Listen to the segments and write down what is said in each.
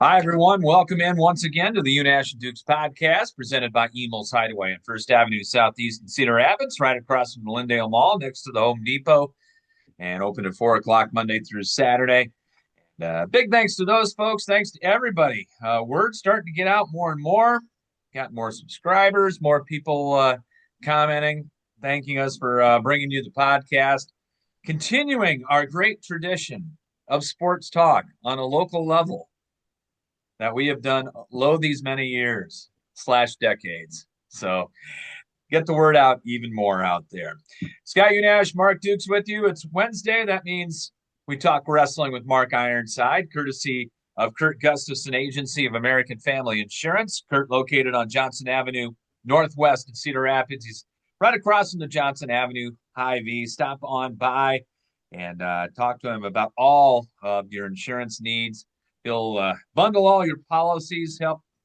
Hi, everyone. Welcome in once again to the Unash and Dukes podcast presented by Emil's Hideaway at First Avenue Southeast in Cedar Rapids, right across from the Lindale Mall next to the Home Depot, and open at 4 o'clock Monday through Saturday. Big thanks to those folks. Thanks to everybody. Word's starting to get out more and more. Got more subscribers, more people commenting, thanking us for bringing you the podcast. Continuing our great tradition of sports talk on a local level that we have done these many years slash decades. So get the word out even more out there. Scott Unash, Mark Dukes with you. It's Wednesday. That means we talk wrestling with Mark Ironside, courtesy of Kurt Gustafson Agency of American Family Insurance. Kurt located on Johnson Avenue Northwest in Cedar Rapids. He's right across from the Johnson Avenue Hy-Vee. Stop on by and talk to him about all of your insurance needs. He'll bundle all your policies,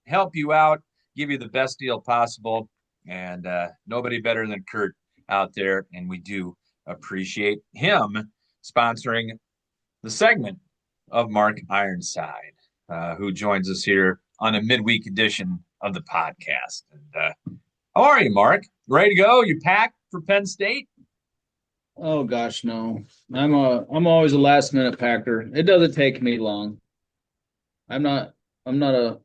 help you out, give you the best deal possible, and nobody better than Kurt out there. And we do appreciate him sponsoring the segment of Mark Ironside, who joins us here on a midweek edition of the podcast. And how are you, Mark? Ready to go? You packed for Penn State? Oh gosh, no. I'm always a last minute packer. It doesn't take me long. I'm not a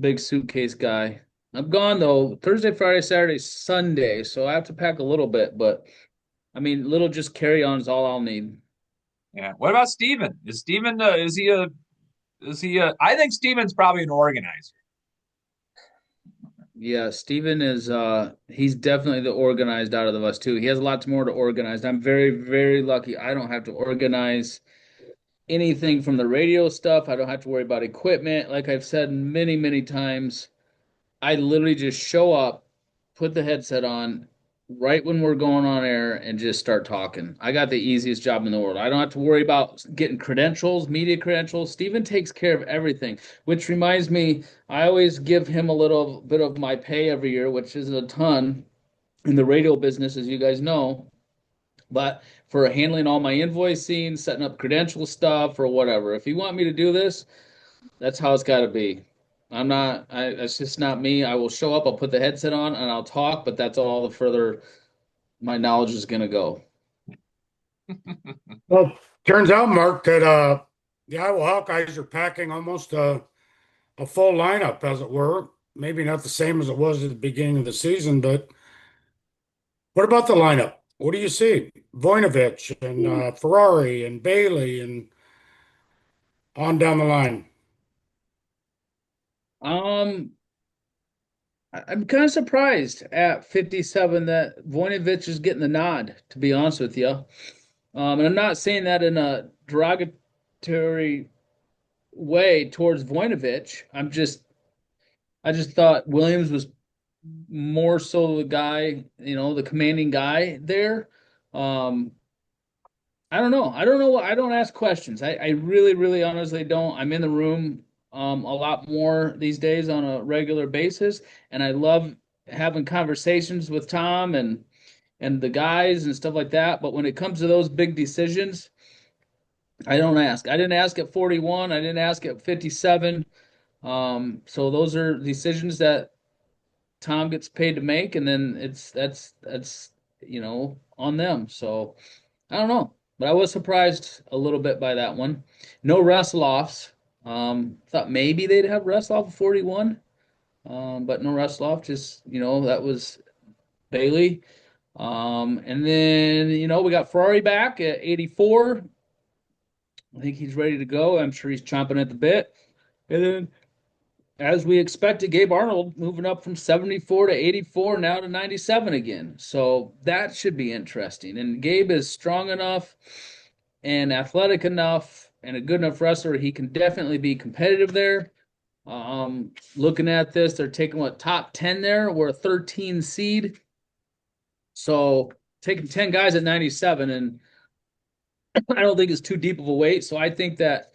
big suitcase guy. I'm gone though Thursday, Friday, Saturday, Sunday, so I have to pack a little bit, but I mean, little just carry-on is all I'll need. Yeah. What about Steven? Is Steven, I think Steven's probably an organizer. Yeah, Steven is he's definitely the organized out of us too. He has lots more to organize. I'm very, very lucky. I don't have to organize anything from the radio stuff. I don't have to worry about equipment. Like I've said many, many times, I literally just show up, put the headset on right when we're going on air and just start talking. I got the easiest job in the world. I don't have to worry about getting credentials, media credentials. Steven takes care of everything, which reminds me, I always give him a little bit of my pay every year, which is a ton in the radio business, as you guys know. But for handling all my invoicing, setting up credential stuff or whatever, if you want me to do this, that's how it's got to be. It's just not me. I will show up, I'll put the headset on and I'll talk, but that's all the further my knowledge is going to go. Well, turns out, Mark, that the Iowa Hawkeyes are packing almost a full lineup, as it were. Maybe not the same as it was at the beginning of the season, but what about the lineup? What do you see? Voinovich and Ferrari and Bailey and on down the line. Um, I'm kind of surprised at 57 that Voinovich is getting the nod, to be honest with you. And I'm not saying that in a derogatory way towards Voinovich. I just thought Williams was more so the guy, the commanding guy there. Um, I don't know. I don't know. I don't ask questions. I really, really honestly don't. I'm in the room a lot more these days on a regular basis, and I love having conversations with Tom and the guys and stuff like that. But when it comes to those big decisions, I don't ask. I didn't ask at 41. I didn't ask at 57. So those are decisions that Tom gets paid to make, and then that's on them. So I don't know, but I was surprised a little bit by that one. No wrestle offs. Thought maybe they'd have wrestle off of 41, but no wrestle off. Just that was Bailey. And then we got Ferrari back at 84. I think he's ready to go. I'm sure he's chomping at the bit. And then, as we expected, Gabe Arnold moving up from 74 to 84, now to 97 again. So that should be interesting. And Gabe is strong enough and athletic enough and a good enough wrestler. He can definitely be competitive there. Looking at this, they're taking top 10 there. We're a 13 seed. So taking 10 guys at 97, and I don't think it's too deep of a weight. So I think that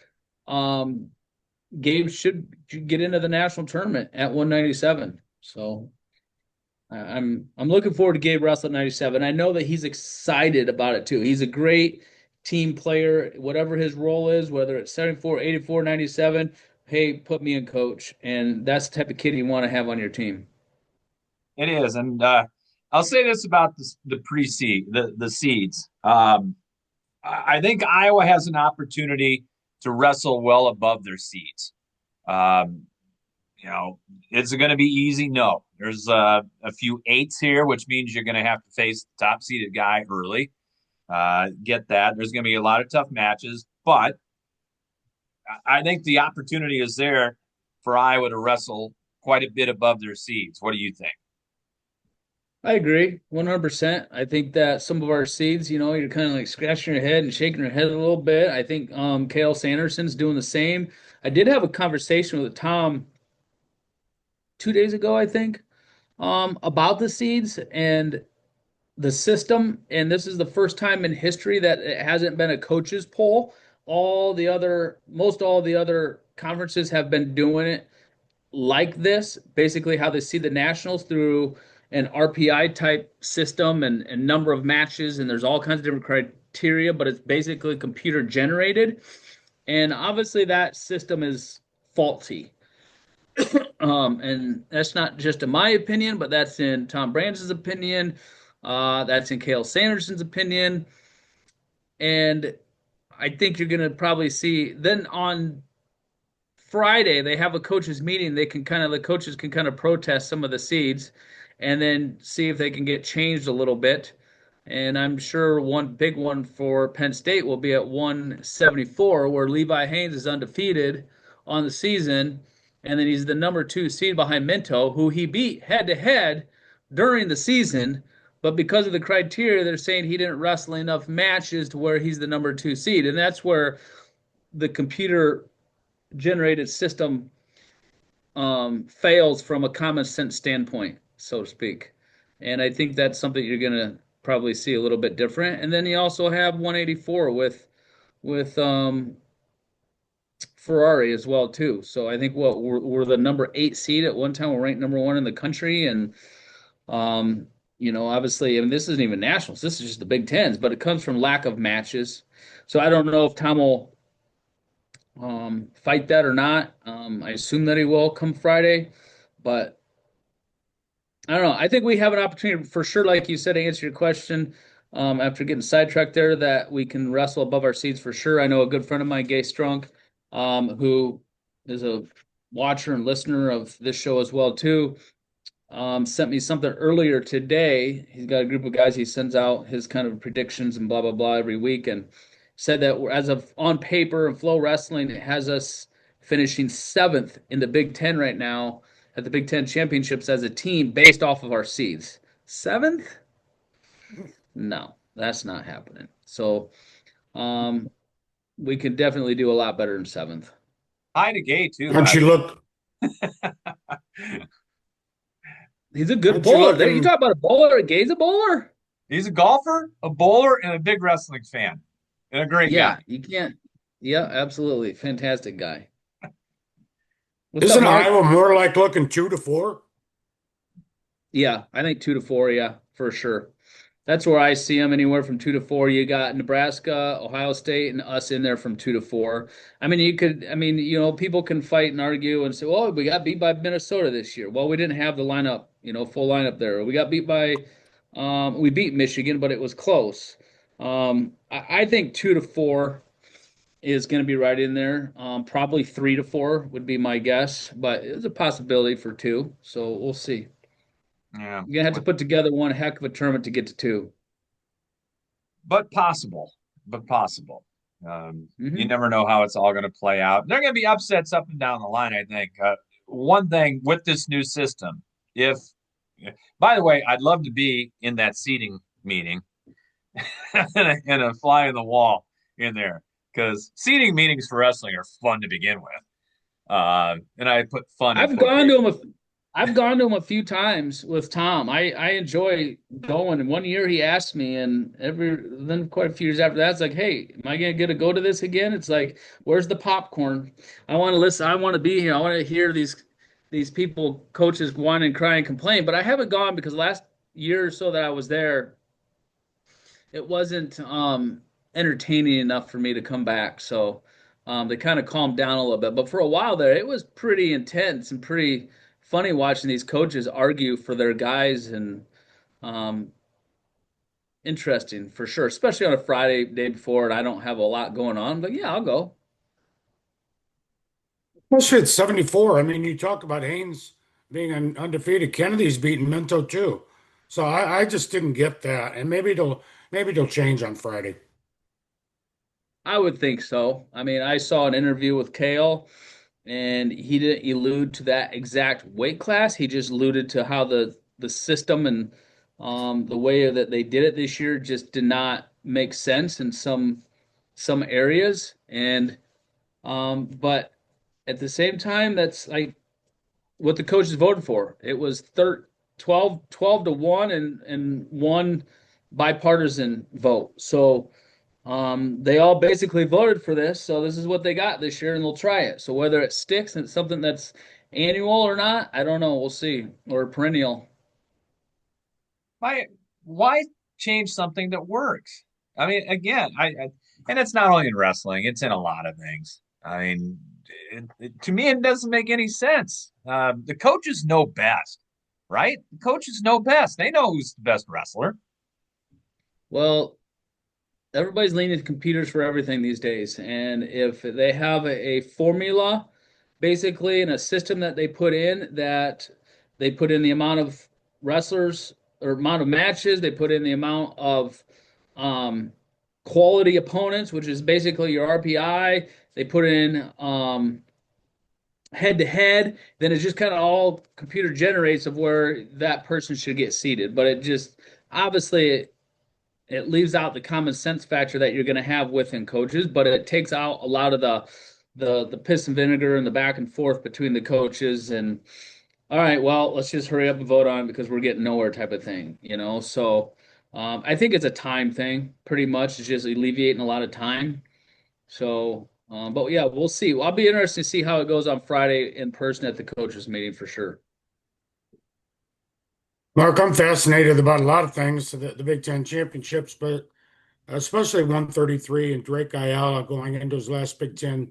Gabe should get into the national tournament at 197. So I'm looking forward to Gabe Russell at 97. I know that he's excited about it too. He's a great team player, whatever his role is, whether it's 74, 84, 97. hey, put me in coach. And that's the type of kid you want to have on your team. It is, and I'll say this about the pre-seed, the seeds. I think Iowa has an opportunity to wrestle well above their seeds. Um, you know, is it going to be easy? No. There's a few eights here, which means you're going to have to face the top seeded guy early. Get that. There's going to be a lot of tough matches, but I think the opportunity is there for Iowa to wrestle quite a bit above their seeds. What do you think? I agree 100%. I think that some of our seeds, you're kind of like scratching your head and shaking your head a little bit. I think Kale Sanderson's doing the same. I did have a conversation with Tom 2 days ago, I think, about the seeds and the system. And this is the first time in history that it hasn't been a coaches poll. Most all the other conferences have been doing it like this, basically how they see the nationals through an RPI type system and number of matches, and there's all kinds of different criteria, but it's basically computer generated. And obviously that system is faulty. And that's not just in my opinion, but that's in Tom Brands' opinion. That's in Cale Sanderson's opinion. And I think you're going to probably see then on Friday they have a coaches meeting. The coaches can kind of protest some of the seeds and then see if they can get changed a little bit. And I'm sure one big one for Penn State will be at 174, where Levi Haynes is undefeated on the season, and then he's the number 2 seed behind Minto, who he beat head to head during the season. But because of the criteria, they're saying he didn't wrestle enough matches to where he's the number 2 seed, and that's where the computer generated system fails from a common sense standpoint, so to speak. And I think that's something you're going to probably see a little bit different. And then you also have 184 with Ferrari as well too. So I think we're the number 8 seed at one time. We're ranked number 1 in the country, and obviously, I mean, this isn't even nationals. This is just the Big Tens, but it comes from lack of matches. So I don't know if Tom will fight that or not. I assume that he will come Friday, but I don't know. I think we have an opportunity for sure, like you said, to answer your question. After getting sidetracked there, that we can wrestle above our seats for sure. I know a good friend of mine, Gay Strunk, who is a watcher and listener of this show as well too, sent me something earlier today. He's got a group of guys he sends out his kind of predictions and blah blah blah every week, and said that as of on paper and Flow Wrestling, it has us finishing 7th in the Big Ten right now at the Big Ten Championships as a team based off of our seeds. 7th? No, that's not happening. So we could definitely do a lot better than 7th. Hi to Gay too. Aren't you look? He's a good Aren't you bowler. looking? You talk about a bowler. Gay's a bowler. He's a golfer, a bowler, and a big wrestling fan, and a great Yeah, guy. you can't. Yeah, absolutely. Fantastic guy. What's up, Isn't Mark? Iowa more like looking 2-4? Yeah, I think 2 to 4. Yeah, for sure. That's where I see them anywhere from 2 to 4. You got Nebraska, Ohio State, and us in there from 2 to 4. I mean, people can fight and argue and say, well, we got beat by Minnesota this year. Well, we didn't have the lineup, full lineup there. We got beat we beat Michigan, but it was close. I think 2 to 4 is going to be right in there. Probably 3 to 4 would be my guess, but it's a possibility for 2. So we'll see. Yeah, You're gonna have to put together one heck of a tournament to get to 2. but possible. But possible. You Hmm. never know how it's all going to play out. There are going to be upsets up and down the line. I think one thing with this new system, if by the way, I'd love to be in that seating meeting and a fly in the wall in there because seating meetings for wrestling are fun to begin with. And I put fun in I've gone to quotation. him. I've gone to him a few times with Tom. I enjoy going. And one year he asked me, and then quite a few years after that, it's like, hey, am I gonna get to go to this again? It's like, where's the popcorn? I want to listen. I want to be here. I want to hear these people, coaches, whine and cry and complain. But I haven't gone because last year or so that I was there, it wasn't entertaining enough for me to come back. So They kind of calmed down a little bit, but for a while there, it was pretty intense and pretty funny watching these coaches argue for their guys and um, interesting for sure, especially on a Friday day before, and I don't have a lot going on. But yeah, I'll go. Especially at 74. I mean, you talk about Haynes being undefeated. Kennedy's beaten Minto too. So I just didn't get that. And maybe it'll change on Friday. I would think so. I mean, I saw an interview with Kale, and he didn't allude to that exact weight class. He just alluded to how the system and the way that they did it this year just did not make sense in some areas. And but at the same time, that's like what the coaches voted for. It was 12 to 1 and one bipartisan vote. So they all basically voted for this, so this is what they got this year, and they'll try it. So whether it sticks and it's something that's annual or not, I don't know. We'll see. Or perennial. Why change something that works? I mean, again, and it's not only in wrestling; it's in a lot of things. I mean, to me, it doesn't make any sense. The coaches know best, right? The coaches know best. They know who's the best wrestler. Well, everybody's leaning to computers for everything these days, and if they have a formula, basically, and a system that they put in the amount of wrestlers or amount of matches, they put in the amount of um, quality opponents, which is basically your RPI. They put in head to head, then it's just kind of all computer generates of where that person should get seated. But it just obviously it leaves out the common sense factor that you're going to have within coaches, but it takes out a lot of the piss and vinegar and the back and forth between the coaches and all right, well, let's just hurry up and vote on it because we're getting nowhere type of thing, you know. So I think it's a time thing, pretty much. It's just alleviating a lot of time. So, but yeah, we'll see. Well, I'll be interested to see how it goes on Friday in person at the coaches meeting for sure. Mark, I'm fascinated about a lot of things, the Big Ten championships, but especially 133 and Drake Ayala going into his last Big Ten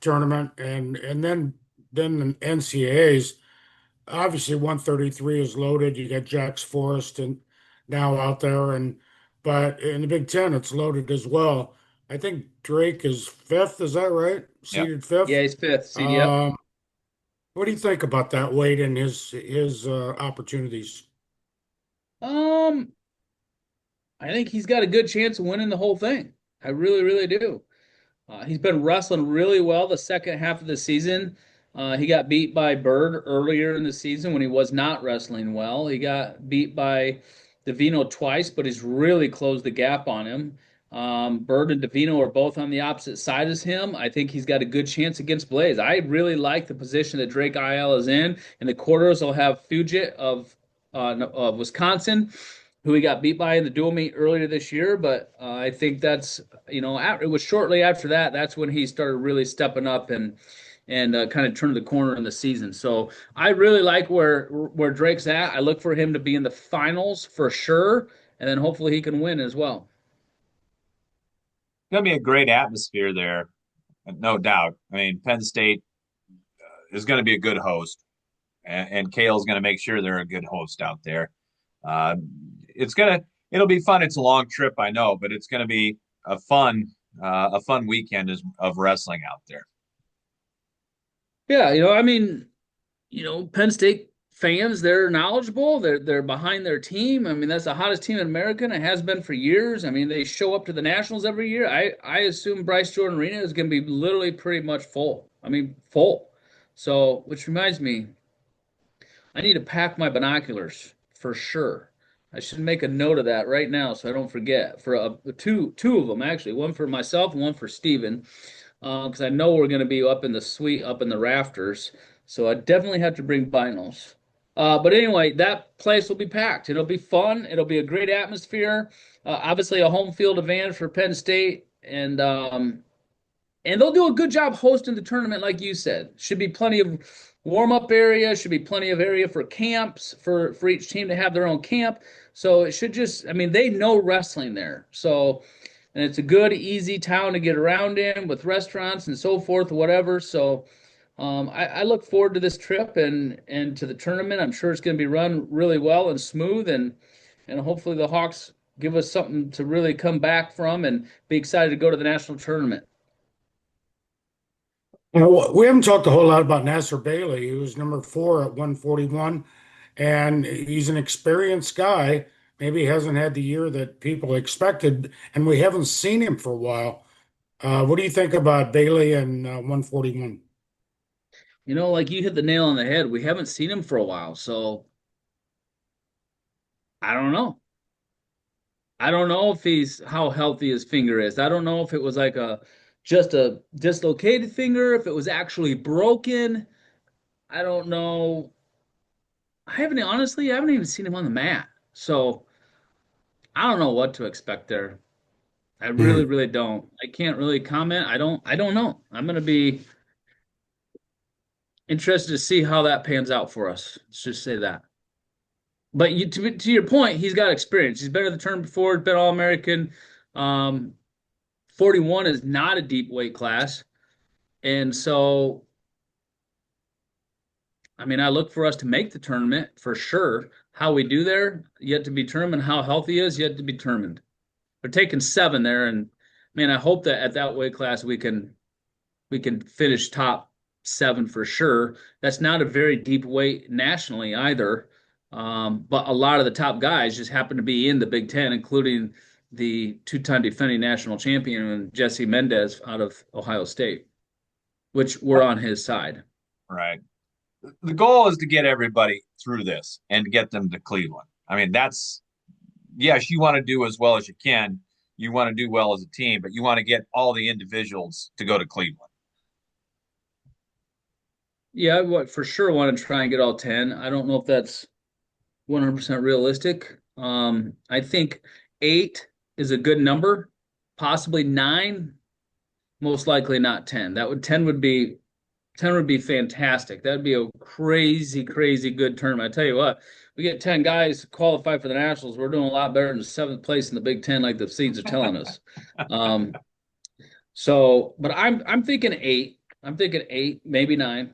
tournament, and then the NCAAs. Obviously, 133 is loaded. You got Jax Forrest and now out there, and but in the Big Ten, it's loaded as well. I think Drake is fifth. Is that right? Yep. Seeded Yeah, fifth. he's fifth seed. Yep. Um, what do you think about that weight and his opportunities? Um, I think he's got a good chance of winning the whole thing. I really, really do. He's been wrestling really well the second half of the season. He got beat by Bird earlier in the season when he was not wrestling well. He got beat by Davino twice, but he's really closed the gap on him. Bird and Davino are both on the opposite side as him. I think he's got a good chance against Blaze. I really like the position that Drake IL is in. In the quarters, they'll have Fugit of Wisconsin, who he got beat by in the dual meet earlier this year. But I think that's it was shortly after that. That's when he started really stepping up and kind of turned the corner in the season. So I really like where Drake's at. I look for him to be in the finals for sure, and then hopefully he can win as well. It's going to be a great atmosphere there, no doubt. I mean, Penn State is going to be a good host, and Kale's going to make sure they're a good host out there. Uh, it'll be fun. It's a long trip, I know, but it's going to be a fun weekend of wrestling out there. Yeah, I mean, Penn State fans, they're knowledgeable. They're behind their team. I mean, that's the hottest team in America, and it has been for years. I mean, they show up to the Nationals every year. I assume Bryce Jordan Arena is going to be literally pretty much full. I mean, full. So, which reminds me, I need to pack my binoculars for sure. I should make a note of that right now so I don't forget. For two of them actually, one for myself and one for Steven, because I know we're going to be up in the suite, up in the rafters. So I definitely have to bring binos. But anyway, that place will be packed. It'll be fun. It'll be a great atmosphere. Obviously, a home field advantage for Penn State, and they'll do a good job hosting the tournament, like you said. Should be plenty of warm up area. Should be plenty of area for camps for each team to have their own camp. So it should just, I mean, they know wrestling there. So and it's a good, easy town to get around in with restaurants and so forth, whatever. So I look forward to this trip and to the tournament. I'm sure it's going to be run really well and smooth, and hopefully the Hawks give us something to really come back from and be excited to go to the national tournament. We haven't talked a whole lot about Nasser Bailey, who was number 4 at 141, and he's an experienced guy. Maybe he hasn't had the year that people expected, and we haven't seen him for a while. What do you think about Bailey and 141? Like you hit the nail on the head. We haven't seen him for a while, so I don't know. I don't know if he's how healthy his finger is. I don't know if it was like a just a dislocated finger, if it was actually broken. I don't know. I haven't even seen him on the mat. So I don't know what to expect there. I really, Hmm. really don't. I can't really comment. I don't know. I'm gonna be interested to see how that pans out for us. Let's just say that. But to your point, he's got experience. He's been in the tournament before, been All American. Um, 41 is not a deep weight class. And so, I mean, I look for us to make the tournament for sure. How we do there, yet to be determined. How healthy he is, yet to be determined. They're taking 7 there, and man, I hope that at that weight class we can finish top 7 for sure. That's not a very deep weight nationally either. But a lot of the top guys just happen to be in the Big Ten, including the 2-time defending national champion Jesse Mendez out of Ohio State, which we're on his side. Right. The goal is to get everybody through this and get them to Cleveland. I mean, yes, you want to do as well as you can. You want to do well as a team, but you want to get all the individuals to go to Cleveland. Yeah, I for sure want to try and get all 10. I don't know if that's 100% realistic. I think 8 is a good number, possibly 9, most likely not 10. That would 10 would be fantastic. That'd be a crazy, crazy good tournament. I tell you what, we get 10 guys qualified for the Nationals. We're doing a lot better than 7th place in the Big Ten, like the seeds are telling us. Um, but I'm thinking 8. I'm thinking 8, maybe 9.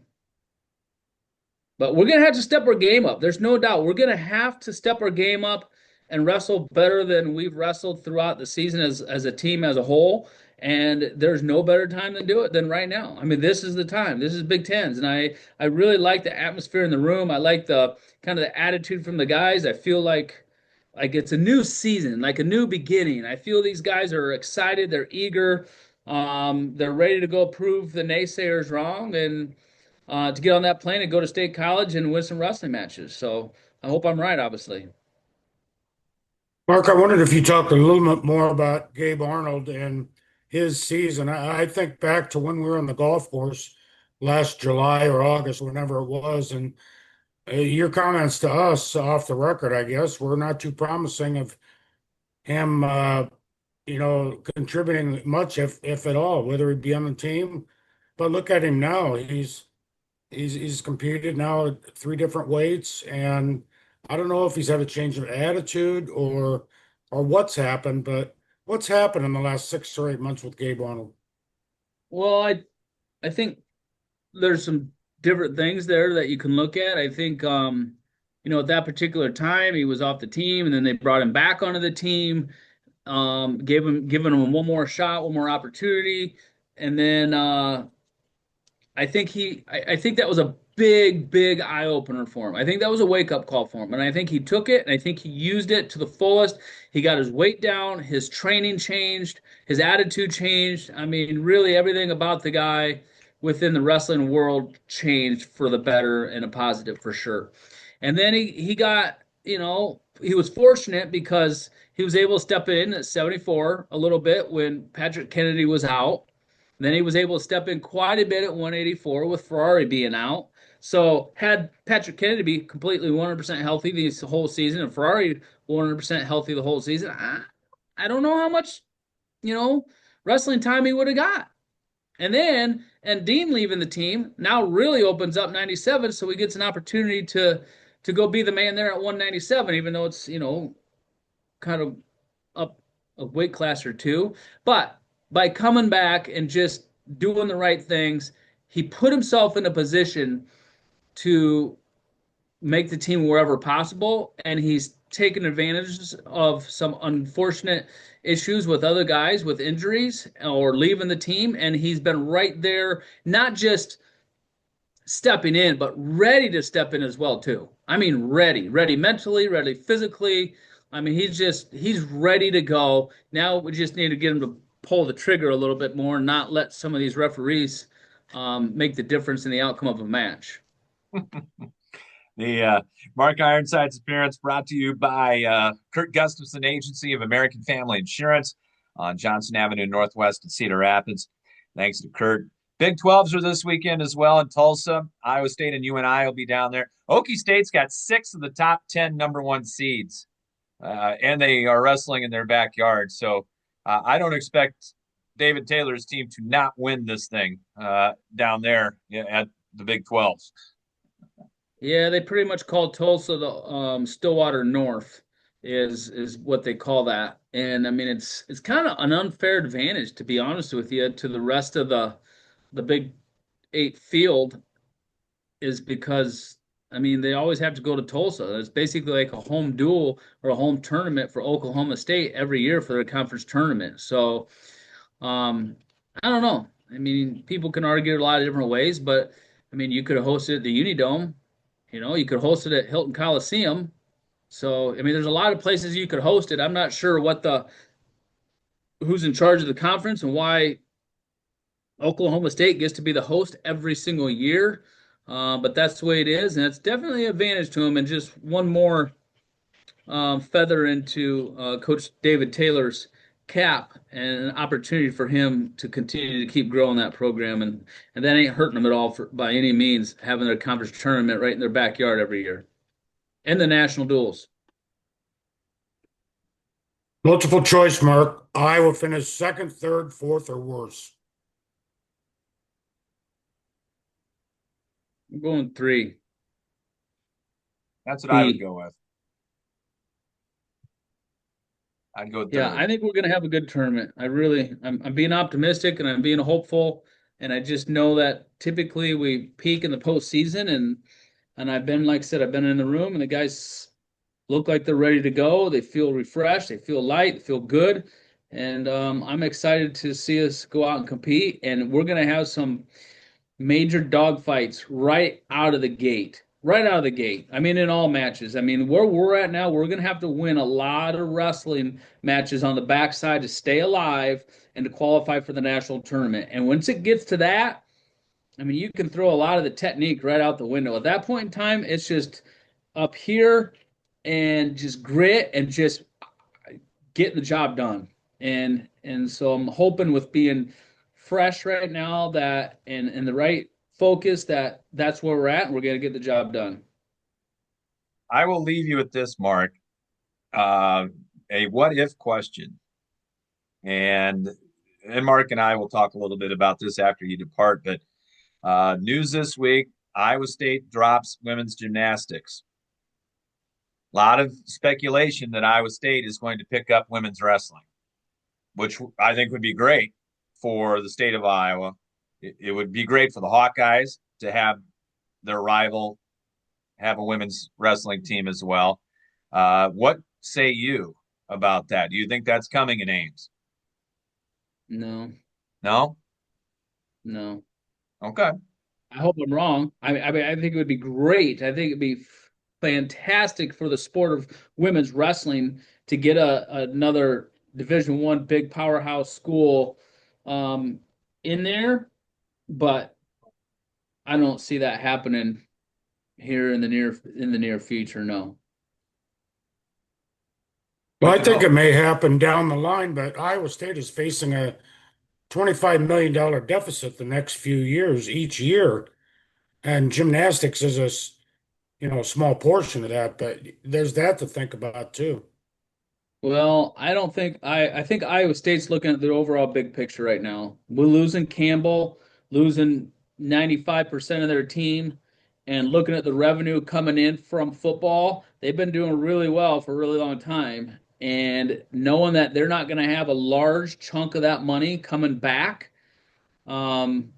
But we're gonna have to step our game up. There's no doubt. We're gonna have to step our game up and wrestle better than we've wrestled throughout the season as a team as a whole. And there's no better time than do it than right now. I mean, this is the time. This is Big Tens, and I really like the atmosphere in the room. I like the kind of the attitude from the guys. I feel like it's a new season, like a new beginning. I feel these guys are excited. They're eager. They're ready to go prove the naysayers wrong and to get on that plane and go to state college and win some wrestling matches. So I hope I'm right, obviously. Mark, I wondered if you talked a little bit more about Gabe Arnold and his season. I think back to when we were on the golf course last July or August, whenever it was, and your comments to us off the record, I guess, were not too promising of him, contributing much, if at all, whether he be on the team. But look at him now. He's competed now at 3 different weights, and I don't know if he's had a change of attitude or what's happened, but what's happened in the last 6 or 8 months with Gabe Arnold? Well, I think there's some different things there that you can look at. I think at that particular time he was off the team, and then they brought him back onto the team, giving him one more shot, one more opportunity, and then I think that was a big, big eye opener for him. I think that was a wake up call for him, and I think he took it and I think he used it to the fullest. He got his weight down, his training changed, his attitude changed. I mean, really everything about the guy within the wrestling world changed for the better and a positive for sure. And then he got, he was fortunate because he was able to step in at 74 a little bit when Patrick Kennedy was out. Then he was able to step in quite a bit at 184 with Ferrari being out. So had Patrick Kennedy be completely 100% healthy the whole season and Ferrari 100% healthy the whole season, I don't know how much, wrestling time he would have got. And Dean leaving the team now really opens up 97, so he gets an opportunity to go be the man there at 197, even though it's kind of up a weight class or two. But by coming back and just doing the right things, he put himself in a position to make the team wherever possible, and he's taken advantage of some unfortunate issues with other guys with injuries or leaving the team, and he's been right there, not just stepping in, but ready to step in as well too. I mean, ready mentally, ready physically. I mean, he's ready to go. Now we just need to get him to pull the trigger a little bit more, and not let some of these referees make the difference in the outcome of a match. The Mark Ironside's appearance brought to you by Kurt Gustafson Agency of American Family Insurance on Johnson Avenue Northwest in Cedar Rapids. Thanks to Kurt. Big 12s are this weekend as well in Tulsa. Iowa State and UNI will be down there. Okie State's got 6 of the top 10 number 1 seeds, and they are wrestling in their backyard. So I don't expect David Taylor's team to not win this thing down there at the Big 12s. Yeah, they pretty much call Tulsa the Stillwater North is what they call that. And I mean it's kind of an unfair advantage, to be honest with you, to the rest of the Big Eight field, is because I mean they always have to go to Tulsa. It's basically like a home duel or a home tournament for Oklahoma State every year for their conference tournament. So I don't know. I mean, people can argue it a lot of different ways, but I mean, you could have hosted at the Unidome. You could host it at Hilton Coliseum. So, I mean, there's a lot of places you could host it. I'm not sure who's in charge of the conference and why Oklahoma State gets to be the host every single year. But that's the way it is, and it's definitely an advantage to them. And just one more feather into Coach David Taylor's cap, and an opportunity for him to continue to keep growing that program, and that ain't hurting them at all by any means, having their conference tournament right in their backyard every year, and the national duels. Multiple choice, Mark. Iowa finish second, third, fourth, or worse. I'm going 3. That's what I would go with. I'd go third. Yeah, I think we're going to have a good tournament. I'm being optimistic and I'm being hopeful, and I just know that typically we peak in the postseason, and I've been, like I said, I've been in the room, and the guys look like they're ready to go. They feel refreshed, they feel light, they feel good, and I'm excited to see us go out and compete, and we're going to have some major dogfights right out of the gate. Right out of the gate. I mean, in all matches. I mean, where we're at now, we're going to have to win a lot of wrestling matches on the backside to stay alive and to qualify for the national tournament. And once it gets to that, I mean, you can throw a lot of the technique right out the window. At that point in time, it's just up here and just grit and just getting the job done. And so I'm hoping, with being fresh right now, that and the right focus, that's where we're at, and we're going to get the job done. I will leave you with this, Mark. A what if question. And Mark and I will talk a little bit about this after you depart. But news this week, Iowa State drops women's gymnastics. A lot of speculation that Iowa State is going to pick up women's wrestling, which I think would be great for the state of Iowa. It would be great for the Hawkeyes to have their rival have a women's wrestling team as well. What say you about that? Do you think that's coming in Ames? No. No? No. Okay. I hope I'm wrong. I mean, I think it would be great. I think it'd be fantastic for the sport of women's wrestling to get another Division I big powerhouse school in there, but I don't see that happening here in the near future. No. Well, I think it may happen down the line, but Iowa State is facing a $25 million deficit the next few years, each year. And gymnastics is a small portion of that, but there's that to think about too. Well, I think Iowa State's looking at the overall big picture right now. We're losing Campbell, losing 95% of their team, and looking at the revenue coming in from football. They've been doing really well for a really long time. and knowing that they're not going to have a large chunk of that money coming back, um,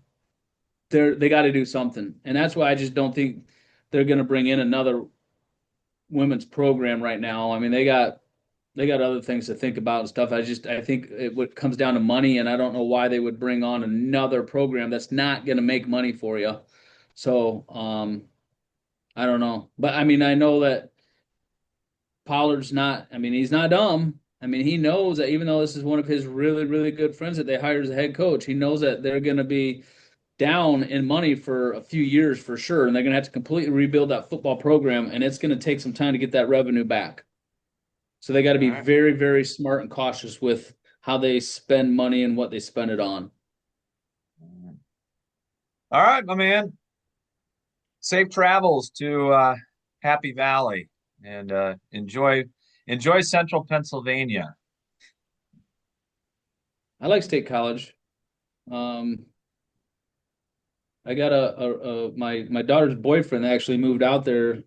they got to do something, and that's why I just don't think they're going to bring in another women's program right now. I mean, they got other things to think about and stuff. I think it comes down to money, and I don't know why they would bring on another program that's not going to make money for you. So I don't know, but I mean, I know that Pollard's not. I mean, he's not dumb. I mean, he knows that even though this is one of his really, really good friends that they hired as a head coach, he knows that they're going to be down in money for a few years for sure, and they're going to have to completely rebuild that football program, and it's going to take some time to get that revenue back. So they got to be very, very smart and cautious with how they spend money and what they spend it on. All right, my man. Safe travels to Happy Valley, and enjoy Central Pennsylvania. I like State College. I got my daughter's boyfriend actually moved out there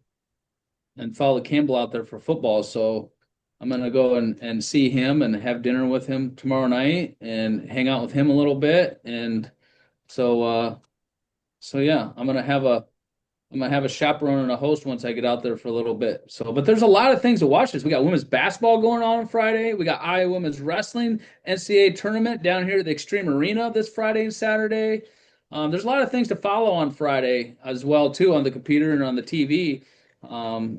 and followed Campbell out there for football. So I'm gonna go and see him and have dinner with him tomorrow night and hang out with him a little bit. And so yeah, I'm gonna have a chaperone and a host once I get out there for a little bit. So, but there's a lot of things to watch. This we got women's basketball going on Friday. We got Iowa women's wrestling NCAA tournament down here at the Extreme Arena this Friday and Saturday. There's a lot of things to follow on Friday as well too on the computer and on the TV.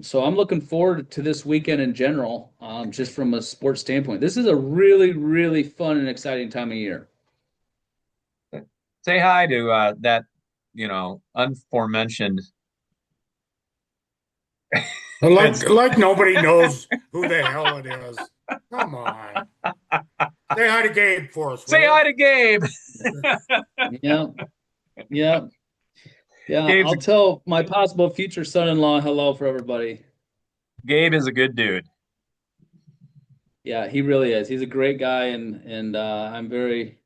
So I'm looking forward to this weekend in general, just from a sports standpoint. This is a really, really fun and exciting time of year. Say hi to that, aforementioned. Like nobody knows who the hell it is. Come on. Say hi to Gabe for us. Say hi to Gabe. Yeah. Yeah. Yeah. Gabe's I'll tell my possible future son-in-law hello for everybody. Gabe is a good dude. Yeah, he really is. He's a great guy, and I'm very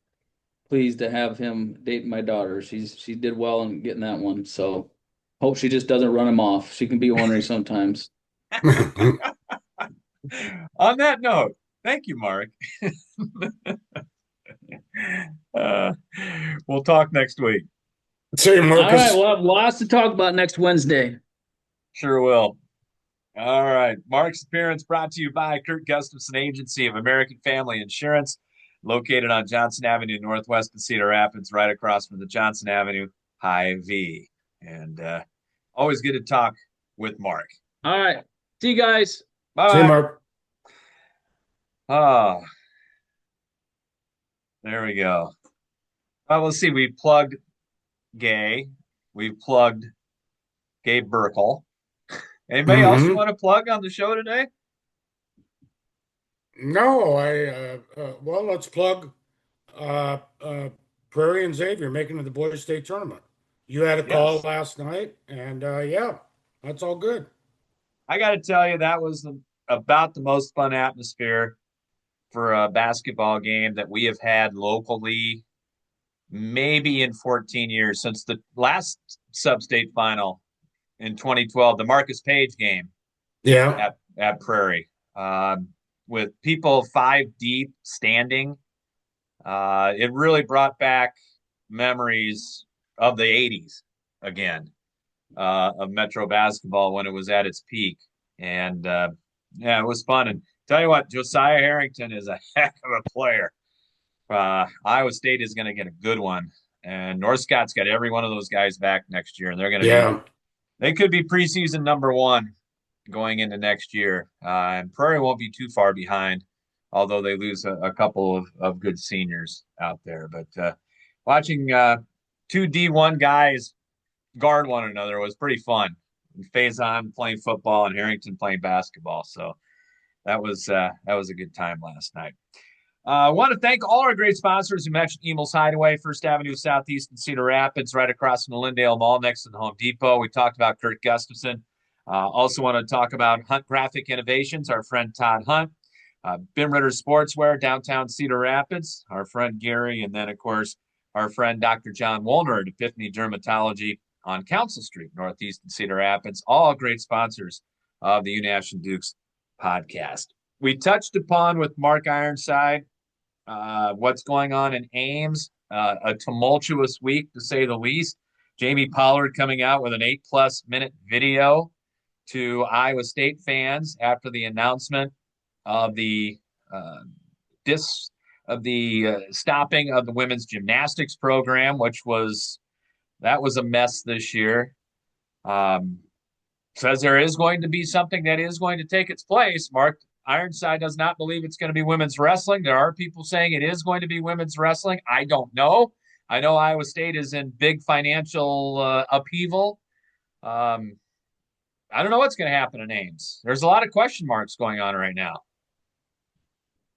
pleased to have him dating my daughter. She did well in getting that one. So hope she just doesn't run him off. She can be ornery sometimes. On that note, thank you, Mark. We'll talk next week. See you, Marcus. All right, we'll have lots to talk about next Wednesday. Sure will. All right. Mark's appearance brought to you by Kurt Gustafson Agency of American Family Insurance, located on Johnson Avenue Northwest in Cedar Rapids, right across from the Johnson Avenue Hy-Vee. And always good to talk with Mark. All right. See you guys. Bye. See you, Mark. Oh, there we go. Well, let's see. We plugged Gay. We plugged Gabe Burkle. Anybody else you want to plug on the show today? No, well, let's plug Prairie and Xavier making it to the Boys State Tournament. You had a call last night, and yeah, that's all good. I got to tell you, that was about the most fun atmosphere for a basketball game that we have had locally, maybe in 14 years, since the last sub-state final in 2012, the Marcus Page game. Yeah. At Prairie, with people 5 deep standing. It really brought back memories of the 80s again, of Metro basketball when it was at its peak. And yeah, it was fun. And tell you what, Josiah Harrington is a heck of a player. Iowa State is going to get a good one. And North Scott's got every one of those guys back next year. And they're going to they could be preseason number 1 going into next year. And Prairie won't be too far behind, although they lose a couple of good seniors out there. But watching 2 D1 guys guard one another was pretty fun. Faison playing football and Harrington playing basketball. So that was a good time last night. I want to thank all our great sponsors who mentioned Emil's Hideaway, First Avenue Southeast in Cedar Rapids, right across from the Lindale Mall next to the Home Depot. We talked about Kurt Gustafson. Also want to talk about Hunt Graphic Innovations, our friend Todd Hunt. Bim Ritter Sportswear, downtown Cedar Rapids, our friend Gary, and then, of course, our friend Dr. John Woolner at Epiphany Dermatology on Council Street, northeast in Cedar Rapids. All great sponsors of the Unash and Dukes podcast. we touched upon with Mark Ironside what's going on in Ames. A tumultuous week, to say the least. Jamie Pollard coming out with an 8+ minute video to Iowa State fans after the announcement of the uh, dis of the stopping of the women's gymnastics program, which was a mess this year. Um, Says there is going to be something that is going to take its place. Mark Ironside does not believe it's going to be women's wrestling. There are people saying it is going to be women's wrestling. I don't know. I know Iowa State is in big financial upheaval. Um, I don't know what's going to happen in Ames. There's a lot of question marks going on right now.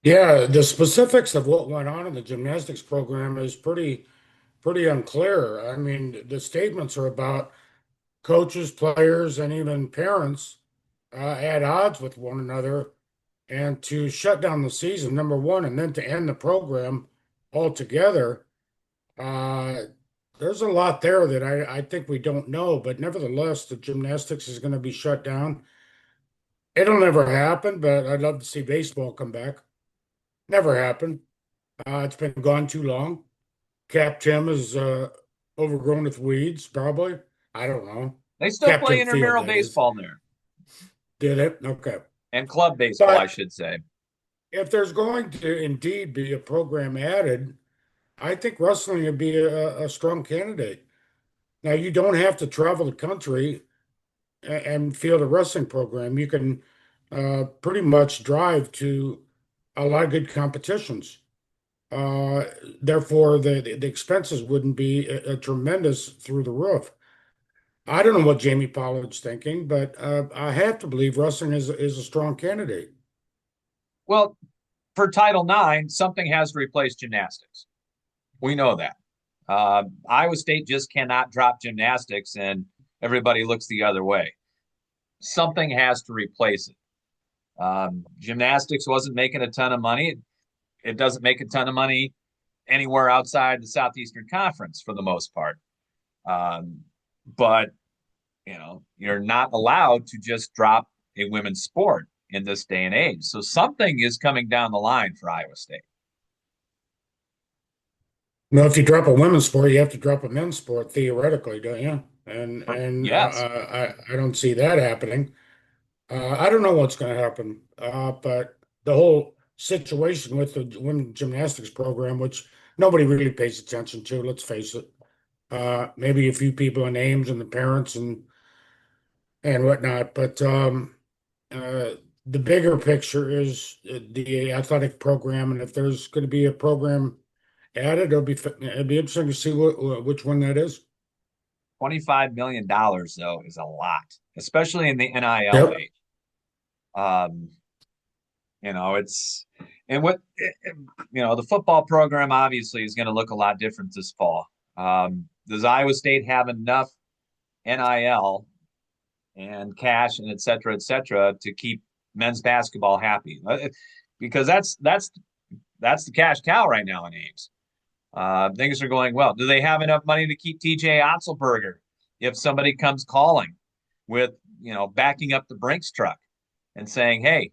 Yeah, the specifics of what went on in the gymnastics program is pretty unclear. I mean, the statements are about coaches, players, and even parents at odds with one another, and to shut down the season, number one, and then to end the program altogether. Uh, there's a lot there that I think we don't know, but nevertheless, the gymnastics is going to be shut down. It'll never happen, but I'd love to see baseball come back. Never happened. It's been gone too long. Cap Tim is overgrown with weeds, probably. I don't know. They still play Captain Field, intramural that is. baseball there Did it? Okay. and club baseball, I But should say. if there's going to indeed be a program added, I think wrestling would be a strong candidate. Now, you don't have to travel the country and field a wrestling program. You can pretty much drive to a lot of good competitions. Uh, Therefore, the expenses wouldn't be a tremendous through the roof. I don't know what Jamie Pollard's thinking, but I have to believe wrestling is a strong candidate. Well, for Title IX, something has to replace gymnastics. We know that. Iowa State just cannot drop gymnastics and everybody looks the other way. Something has to replace it. Gymnastics wasn't making a ton of money. It doesn't make a ton of money anywhere outside the Southeastern Conference for the most part. Um, but you're not allowed to just drop a women's sport in this day and age. So something is coming down the line for Iowa State. Now, if you drop a women's sport, you have to drop a men's sport theoretically, don't you? And Yes. I don't see that happening. I don't know what's going to happen, but the whole situation with the women's gymnastics program, which nobody really pays attention to, let's face it. Maybe a few people in Ames and the parents and whatnot, but uh, the bigger picture is the athletic program, and if there's going to be a program added, it'll be interesting to see which one that is. $25 million, though, is a lot, especially in the NIL Yep. age. Um, it's and what the football program obviously is going to look a lot different this fall. Does Iowa State have enough NIL and cash and et cetera, to keep men's basketball happy? Because that's the cash cow right now in Ames. Things are going well. Do they have enough money to keep TJ Otzelberger if somebody comes calling with, backing up the Brinks truck and saying, hey,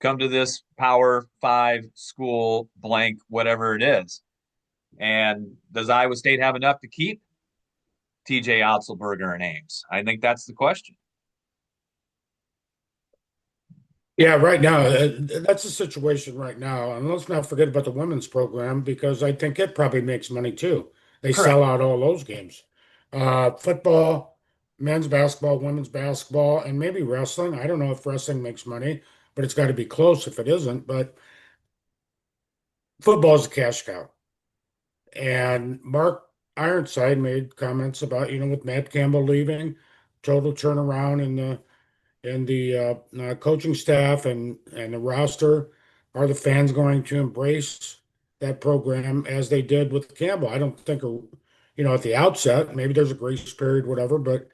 come to this Power 5 school, blank, whatever it is? And does Iowa State have enough to keep TJ Otzelberger in Ames? I think that's the question. Yeah, right now, that's the situation right now. And let's not forget about the women's program because I think it probably makes money too. They Correct. sell out all those games. Football, men's basketball, women's basketball, and maybe wrestling. I don't know if wrestling makes money, but it's got to be close if it isn't. But football's a cash cow. And Mark Ironside made comments about, with Matt Campbell leaving, total turnaround in the coaching staff and the roster. Are the fans going to embrace that program as they did with Campbell? I don't think, at the outset, maybe there's a grace period, whatever, but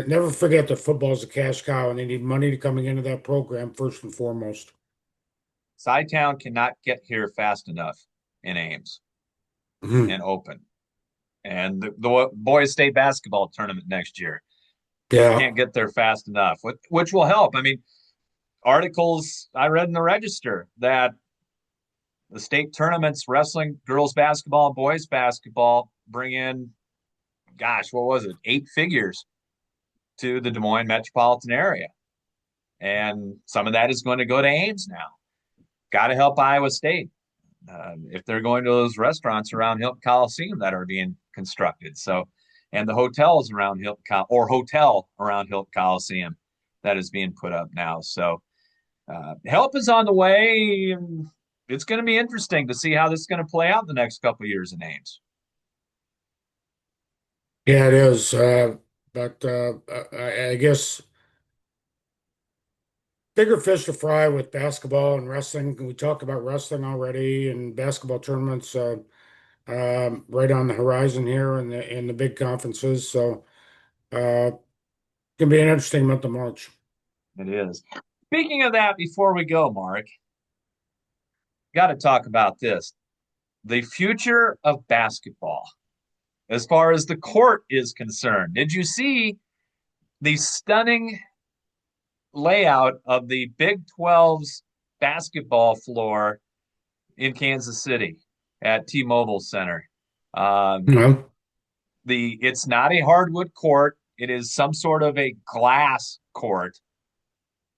never forget that football is a cash cow and they need money coming into that program first and foremost. Town cannot get here fast enough in Ames Mhm. and open. And the boys state basketball tournament next year Yeah. can't get there fast enough, which will help. I mean, articles I read in the Register that the state tournaments, wrestling, girls basketball, and boys basketball, bring in, gosh, what was it, 8 figures to the Des Moines metropolitan area. And some of that is going to go to Ames now. Got to help Iowa State if they're going to those restaurants around Hilton Coliseum that are being constructed. So, and the hotels around Hilton hotel around Hilton Coliseum that is being put up now. So, help is on the way. It's going to be interesting to see how this is going to play out in the next couple of years in Ames. Yeah, it is. But I guess bigger fish to fry with basketball and wrestling. We talked about wrestling already and basketball tournaments right on the horizon here in the big conferences. So it's gonna be an interesting month of March. It is. Speaking of that, before we go, Mark, got to talk about this. The future of basketball, as far as the court is concerned. Did you see the stunning layout of the Big 12's basketball floor in Kansas City at T-Mobile Center? No. It's not a hardwood court. It is some sort of a glass court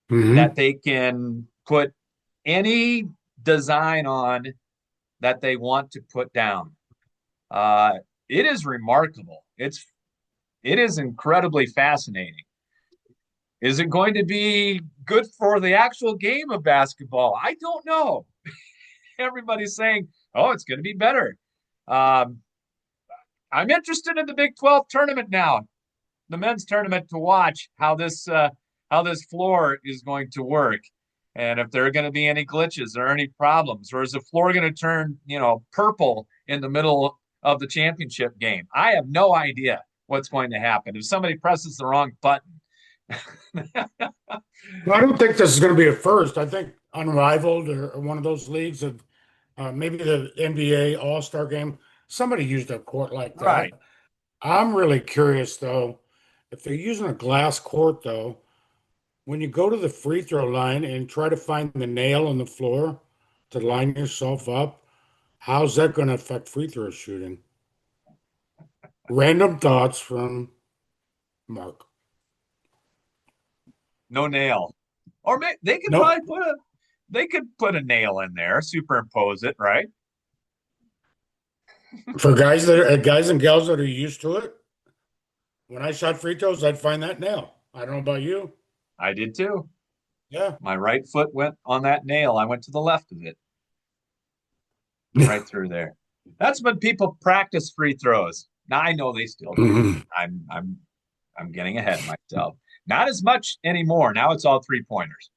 that they can put any design on that they want to put down. It is remarkable. It is incredibly fascinating. Is it going to be good for the actual game of basketball? I don't know. Everybody's saying, oh, it's going to be better. I'm interested in the Big 12 tournament now, the men's tournament, to watch how this floor is going to work, and if there are going to be any glitches or any problems, or is the floor going to turn, purple in the middle of the championship game? I have no idea what's going to happen if somebody presses the wrong button. Well, I don't think this is going to be a first. I think Unrivaled or one of those leagues of maybe the NBA All-Star game, somebody used a court like that. Right. I'm really curious though, if they're using a glass court though, when you go to the free throw line and try to find the nail on the floor to line yourself up, how's that going to affect free throw shooting? Random thoughts from Mark. No nail, or they could Nope. probably put a nail in there, superimpose it, right? For guys and gals that are used to it, when I shot free throws, I'd find that nail. I don't know about you. I did too. Yeah. My right foot went on that nail. I went to the left of it, right through there. That's when people practice free throws. Now I know they still do. I'm getting ahead of myself. Not as much anymore. Now it's all 3-pointers.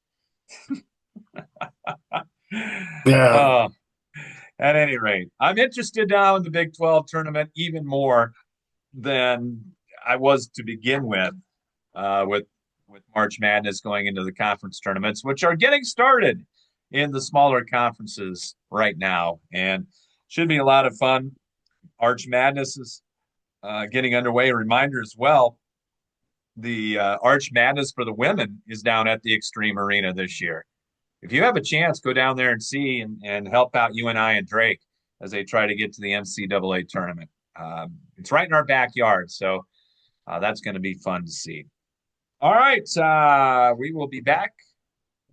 Yeah. At any rate, I'm interested now in the Big 12 tournament even more than I was to begin with March Madness going into the conference tournaments, which are getting started in the smaller conferences right now, and should be a lot of fun. Arch Madness is getting underway. A reminder as well, the Arch Madness for the women is down at the Extreme Arena this year. If you have a chance, go down there and see and help out UNI and Drake as they try to get to the NCAA tournament. It's right in our backyard, so that's going to be fun to see. All right, we will be back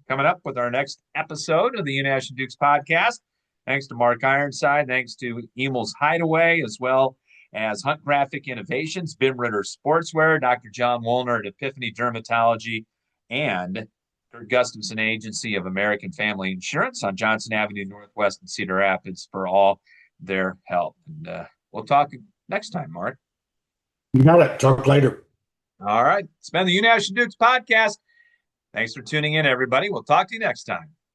coming up with our next episode of the Unash and Dukes podcast. Thanks to Mark Ironside. Thanks to Emel's Hideaway, as well as Hunt Graphic Innovations, Bim Ritter Sportswear, Dr. John Woolner at Epiphany Dermatology, and Kurt Gustafson Agency of American Family Insurance on Johnson Avenue Northwest in Cedar Rapids for all their help. And we'll talk next time, Mark. You got it. Talk later. All right. It's been the Unash and Dukes podcast. Thanks for tuning in, everybody. We'll talk to you next time.